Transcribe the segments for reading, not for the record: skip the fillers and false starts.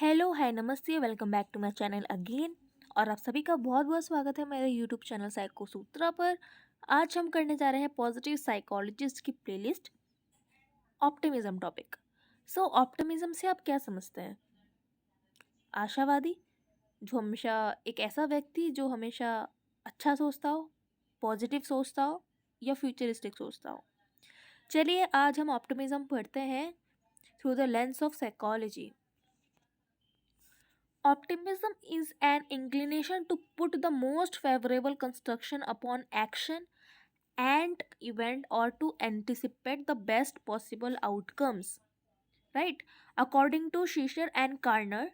Hello, hi, नमस्ते, welcome back to my channel again. और आप सभी का बहुत बहुत स्वागत है मेरे यूट्यूब चैनल साइको सूत्रा पर। आज हम करने जा रहे हैं पॉजिटिव साइकोलॉजिस्ट की प्लेलिस्ट ऑप्टिमिज्म टॉपिक। सो ऑप्टिमिज्म से आप क्या समझते हैं? आशावादी, जो हमेशा एक ऐसा व्यक्ति जो हमेशा अच्छा सोचता हो, पॉजिटिव सोचता हो या फ्यूचरिस्टिक सोचता हो। चलिए आज हम ऑप्टिमिज्म पढ़ते हैं through the lens of psychology. Optimism is an inclination to put the most favorable construction upon action and event or to anticipate the best possible outcomes. Right? According to Shisher and Karner,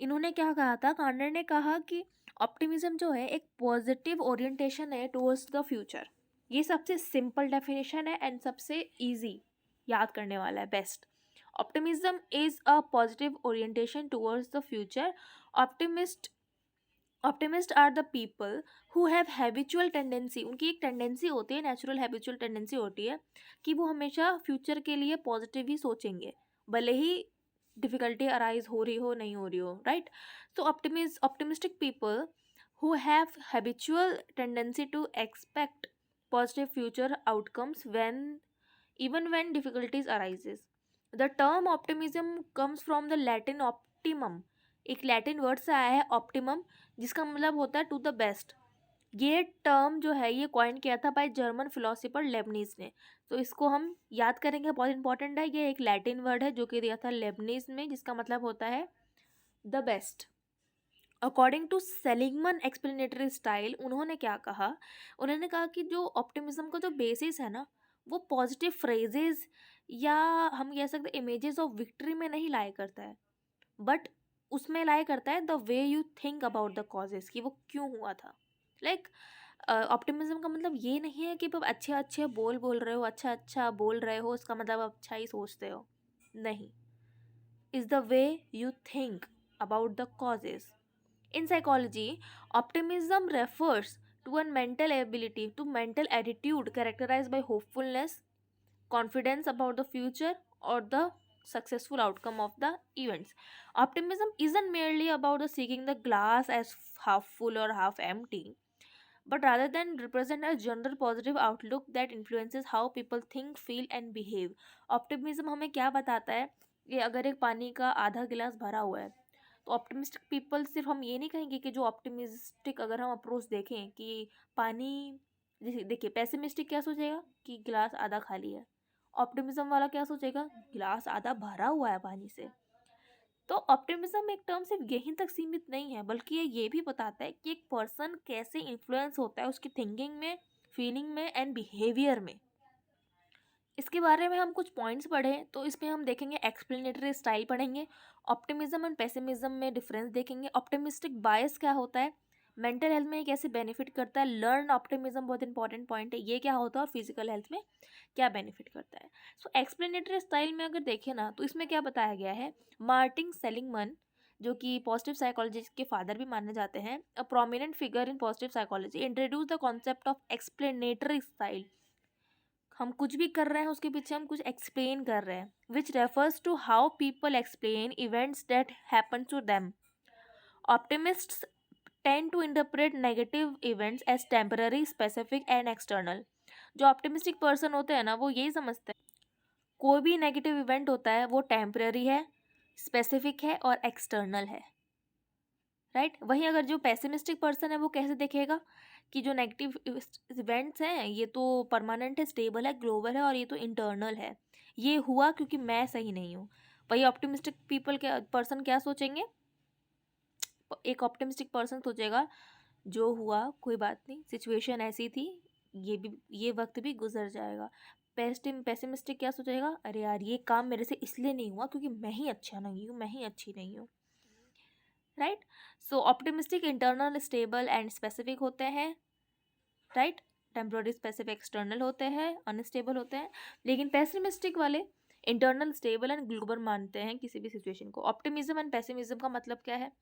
इन्होंने क्या कहा था? Corner ने कहा कि optimism जो है एक पॉजिटिव ओरिएंटेशन है टुवर्ड्स द फ्यूचर। ये सबसे सिंपल डेफिनेशन है एंड सबसे इजी याद करने वाला है, best. Optimism is a positive orientation towards the future. Optimist are the people who have habitual tendency, उनकी एक टेंडेंसी होती है, नेचुरल हैबिचुअल टेंडेंसी होती है कि वो हमेशा फ्यूचर के लिए पॉजिटिव ही सोचेंगे, भले ही डिफिकल्टी अराइज हो रही हो नहीं हो रही हो। Right? So optimistic people who have habitual tendency to expect positive future outcomes even when difficulties arises. The term optimism comes from the Latin optimum, एक लैटिन वर्ड से आया है ऑप्टिमम, जिसका मतलब होता है टू द बेस्ट। ये term जो है ये कॉइन किया था बाय जर्मन फिलोसोफर लेबनीज ने। तो इसको हम याद करेंगे, बहुत इंपॉर्टेंट है। ये एक लैटिन वर्ड है जो कि दिया था लेबनीज में, जिसका मतलब होता है the best. According to Seligman explanatory style, उन्होंने क्या कहा? उन्होंने कहा कि जो ऑप्टिमिज्म का जो बेसिस है ना, वो पॉजिटिव फ्रेजेस या हम कह सकते इमेजेस ऑफ विक्ट्री में नहीं लाया करता है, बट उसमें लाया करता है the way you think about the causes, कि वो क्यों हुआ था। लाइक ऑप्टिमिज्म का मतलब ये नहीं है कि आप अच्छे अच्छे बोल रहे हो, अच्छा अच्छा बोल रहे हो, इसका मतलब आप अच्छा ही सोचते हो। नहीं, is the way you think about the causes. In psychology, optimism refers to a mental ability, to mental attitude characterized by hopefulness, confidence about the future, or the successful outcome of the events. Optimism isn't merely about the seeking the glass as half full or half empty, but rather than represent a general positive outlook that influences how people think, feel, and behave. Optimism हमें क्या बताता है कि अगर एक पानी का आधा गिलास भरा हुआ है, तो ऑप्टिमिस्टिक पीपल सिर्फ हम ये नहीं कहेंगे कि जो ऑप्टिमिस्टिक अगर हम अप्रोच देखें कि पानी, जैसे देखिए पेसिमिस्टिक क्या सोचेगा कि गिलास आधा खाली है, ऑप्टिमिज्म वाला क्या सोचेगा, गिलास आधा भरा हुआ है पानी से। तो ऑप्टिमिज्म एक टर्म सिर्फ यहीं तक सीमित नहीं है, बल्कि ये भी बताता है कि एक पर्सन कैसे इन्फ्लुएंस होता है उसकी थिंकिंग में, फीलिंग में एंड बिहेवियर में। इसके बारे में हम कुछ पॉइंट्स पढ़ें तो इसमें हम देखेंगे एक्सप्लेनेटरी स्टाइल पढ़ेंगे, ऑप्टिमिज्म एंड पेसिमिज्म में डिफरेंस देखेंगे, ऑप्टिमिस्टिक बायस क्या होता है, मेंटल हेल्थ में ये कैसे बेनिफिट करता है, लर्न ऑप्टिमिज्म बहुत इंपॉर्टेंट पॉइंट है, ये क्या होता है, और फिजिकल हेल्थ में क्या बेनिफिट करता है। सो एक्सप्लेनेटरी स्टाइल में अगर देखें ना, तो इसमें क्या बताया गया है, मार्टिन सेलिगमन, जो कि पॉजिटिव साइकोलॉजी के फादर भी माने जाते हैं, a prominent figure in positive psychology, introduce the concept of explanatory style. हम कुछ भी कर रहे हैं उसके पीछे हम कुछ एक्सप्लेन कर रहे हैं, which refers to how people explain events that happen to them. Optimists tend to interpret negative events as temporary, specific and external. जो ऑप्टिमिस्टिक पर्सन होते हैं ना, वो यही समझते हैं कोई भी नेगेटिव इवेंट होता है वो टेम्पररी है, स्पेसिफिक है और एक्सटर्नल है। राइट? वहीं अगर जो पेसिमिस्टिक पर्सन है वो कैसे देखेगा कि जो नेगेटिव इवेंट्स हैं ये तो परमानेंट है, स्टेबल है, ग्लोबल है और ये तो इंटरनल है, ये हुआ क्योंकि मैं सही नहीं हूँ। वही ऑप्टिमिस्टिक पीपल क्या पर्सन क्या सोचेंगे, एक ऑप्टिमिस्टिक पर्सन सोचेगा जो हुआ कोई बात नहीं, सिचुएशन ऐसी थी, ये वक्त भी गुजर जाएगा। पेसिमिस्टिक क्या सोचेगा, अरे यार ये काम मेरे से इसलिए नहीं हुआ क्योंकि मैं ही अच्छा नहीं हूँ, मैं ही अच्छी नहीं हूँ। Right? So optimistic internal, stable and specific होते हैं। राइट? टेम्पररी, स्पेसिफिक, एक्सटर्नल होते हैं, अनस्टेबल होते हैं। लेकिन पेसिमिस्टिक वाले इंटरनल, स्टेबल एंड ग्लोबल मानते हैं किसी भी सिचुएशन को। ऑप्टिमिज्म एंड पेसिमिज्म का मतलब क्या है?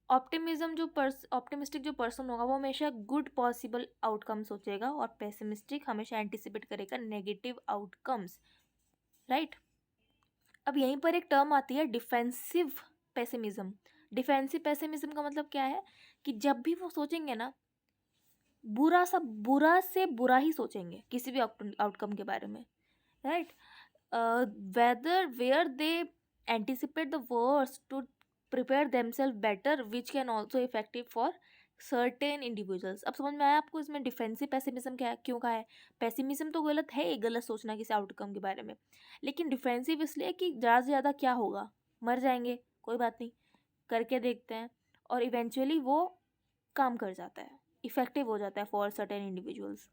ऑप्टिमिस्टिक जो पर्सन होगा वो हमेशा गुड पॉसिबल आउटकम सोचेगा और पेसिमिस्टिक हमेशा एंटिसिपेट करेगा नेगेटिव आउटकम्स। राइट? अब यहीं पर एक टर्म आती है डिफेंसिव पेसिमिज्म। डिफेंसिव पेसिमिज्म का मतलब क्या है कि जब भी वो सोचेंगे ना, बुरा से बुरा ही सोचेंगे किसी भी आउटकम के बारे में, right? Whether where they anticipate the worst to prepare themselves better, which can also effective for certain individuals. अब समझ में आया आपको इसमें डिफेंसिव पेसिमिज्म क्या क्यों कहा है? पेसिमिज्म तो गलत है, गलत सोचना किसी आउटकम के बारे में, लेकिन डिफेंसिव इसलिए कि ज़्यादा से ज़्यादा क्या होगा, मर जाएंगे, कोई बात नहीं, करके देखते हैं, और इवेंचुअली वो काम कर जाता है, इफेक्टिव हो जाता है for certain individuals.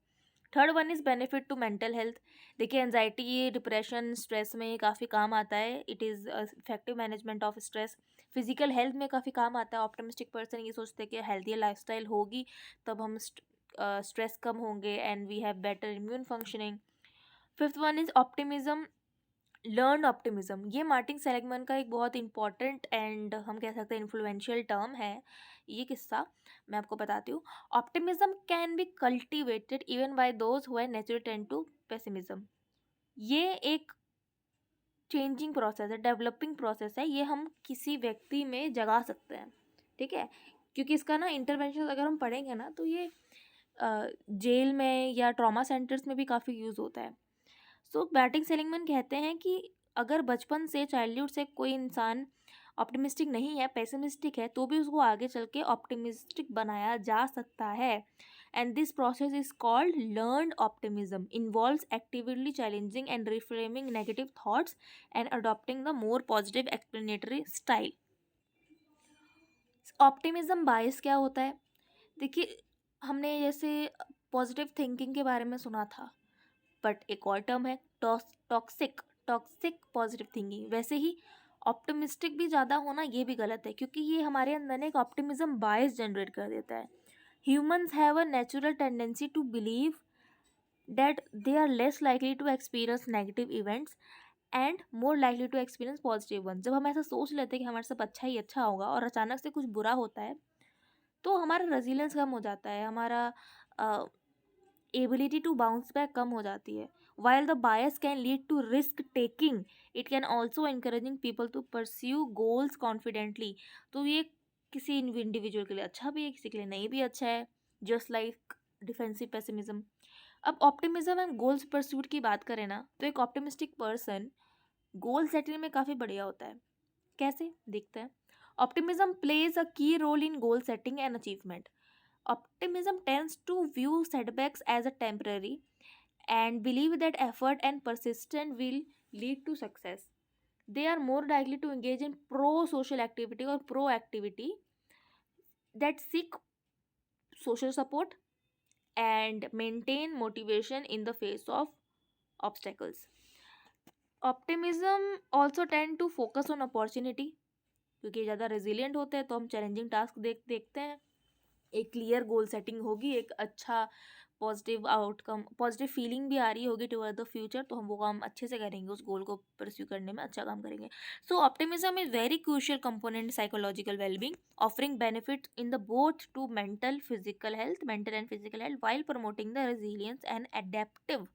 Third one is benefit to mental health. देखिए एनजाइटी, डिप्रेशन, स्ट्रेस में काफ़ी काम आता है। It is effective management of stress. Physical health में काफ़ी काम आता है। ऑप्टिमिस्टिक पर्सन ये सोचते हैं कि हेल्थियर लाइफस्टाइल होगी तब हम स्ट्रेस कम होंगे and we have better immune functioning. Fifth one is optimism, learn optimism. ये मार्टिन सेलिगमैन का एक बहुत इंपॉर्टेंट एंड हम कह सकते हैं इन्फ्लुएंशियल टर्म है। ये किस्सा मैं आपको बताती हूँ। Optimism can be cultivated even by those who are naturally tend to pessimism. ये एक चेंजिंग प्रोसेस है, डेवलपिंग प्रोसेस है, ये हम किसी व्यक्ति में जगा सकते हैं, ठीक है? क्योंकि इसका ना इंटरवेंशन अगर हम पढ़ेंगे ना तो ये जेल में या ट्रॉमा सेंटर्स में भी काफ़ी यूज़ होता है। सो मार्टिन सेलिगमैन कहते हैं कि अगर बचपन से, चाइल्डहुड से कोई इंसान ऑप्टिमिस्टिक नहीं है, पेसिमिस्टिक है, तो भी उसको आगे चल के ऑप्टिमिस्टिक बनाया जा सकता है। And this process is called learned optimism, involves actively challenging and reframing negative thoughts and adopting the more positive explanatory style. Optimism bias क्या होता है? देखिए, हमने जैसे पॉजिटिव थिंकिंग के बारे में सुना था, बट एक और टर्म है टॉक्सिक टॉक्सिक पॉजिटिव थिंकिंग। वैसे ही ऑप्टिमिस्टिक भी ज़्यादा होना ये भी गलत है, क्योंकि ये हमारे अंदर एक ऑप्टिमिज्म बायस जनरेट कर देता है। Humans have a natural tendency to believe that they are less likely to experience negative events and more likely to experience positive one. जब हम ऐसा सोच लेते हैं कि हमारे साथ अच्छा ही अच्छा होगा और अचानक से कुछ बुरा होता है, तो हमारा रेजिलियंस कम हो जाता है, हमारा एबिलिटी टू बाउंस बैक कम हो जाती है। While the bias can lead to risk taking, it can also encouraging people to pursue goals confidently. तो ये किसी इंडिविजुअल के लिए अच्छा भी है, किसी के लिए नहीं भी अच्छा है, जस्ट लाइक डिफेंसिव पेसिमिज्म। अब ऑप्टिमिज्म एंड गोल्स परस्यूट की बात करें ना, तो एक ऑप्टिमिस्टिक पर्सन गोल सेटिंग में काफ़ी बढ़िया होता है। कैसे, देखते हैं। Optimism plays a key role in goal setting and achievement. Optimism tends to view setbacks as a temporary and believe that effort and persistence will lead to success. They are more likely to engage in pro-social activity or proactivity that seek social support and maintain motivation in the face of obstacles. Optimism also tend to focus on opportunity, क्योंकि ज़्यादा resilient होते हैं तो हम challenging task देखते हैं। एक clear goal setting होगी, एक अच्छा पॉजिटिव आउटकम, पॉजिटिव फीलिंग भी आ रही होगी टुवर्ड द फ्यूचर, तो हम वो काम अच्छे से करेंगे, उस गोल को परस्यू करने में अच्छा काम करेंगे। So optimism is very crucial component psychological wellbeing, offering benefit in the both to mental and physical health while promoting the resilience and adaptive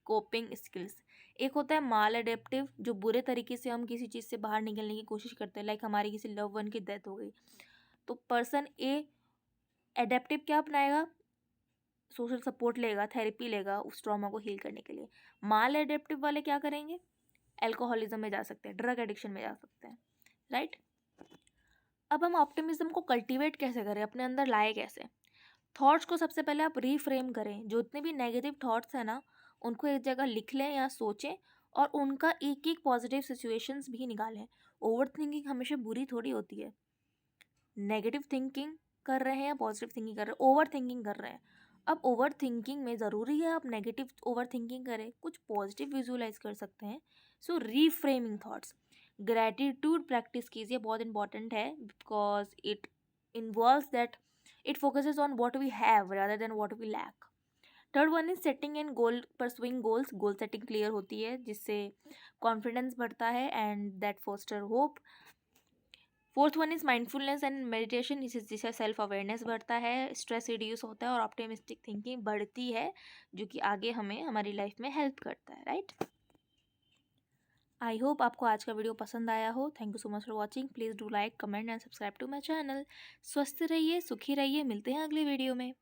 coping skills. एक होता है माल एडेप्टिव, जो बुरे तरीके से हम किसी चीज़ से बाहर निकलने की कोशिश करते हैं, लाइक हमारी किसी लव वन की डेथ हो गई, तो पर्सन ए एडेप्टिव क्या अपनाएगा, सोशल सपोर्ट लेगा, थेरेपी लेगा उस ट्रॉमा को हील करने के लिए। माल एडेप्टिव वाले क्या करेंगे, एल्कोहलिज्म में जा सकते हैं, ड्रग एडिक्शन में जा सकते हैं, राइट? अब हम ऑप्टिमिज्म को कल्टीवेट कैसे करें, अपने अंदर लाए कैसे? थॉट्स को सबसे पहले आप रीफ्रेम करें। जो इतने भी नेगेटिव थॉट्स हैं ना, उनको एक जगह लिख लें या सोचें, और उनका एक एक पॉजिटिव सिचुएशंस भी निकालें। ओवर थिंकिंग हमेशा बुरी थोड़ी होती है। नेगेटिव थिंकिंग कर रहे हैं या पॉजिटिव थिंकिंग कर रहे हैं, ओवर थिंकिंग कर रहे हैं। अब ओवर थिंकिंग में ज़रूरी है आप नेगेटिव ओवर थिंकिंग करें, कुछ पॉजिटिव विजुअलाइज कर सकते हैं। So reframing thoughts, gratitude practice कीजिए, बहुत इंपॉर्टेंट है, because it involves that it focuses on what we have rather than what we lack. Third one is setting and goal pursuing goals. Goal setting clear होती है जिससे confidence बढ़ता है and that foster hope. Fourth one is mindfulness and meditation, जिससे self awareness बढ़ता है, stress reduce होता है और ऑप्टिमिस्टिक थिंकिंग बढ़ती है, जो कि आगे हमें हमारी लाइफ में हेल्प करता है, राइट? आई होप आपको आज का वीडियो पसंद आया हो। Thank you so much for watching. Please do like, comment and subscribe to my channel. स्वस्थ रहिए, सुखी रहिए। मिलते हैं अगले वीडियो में।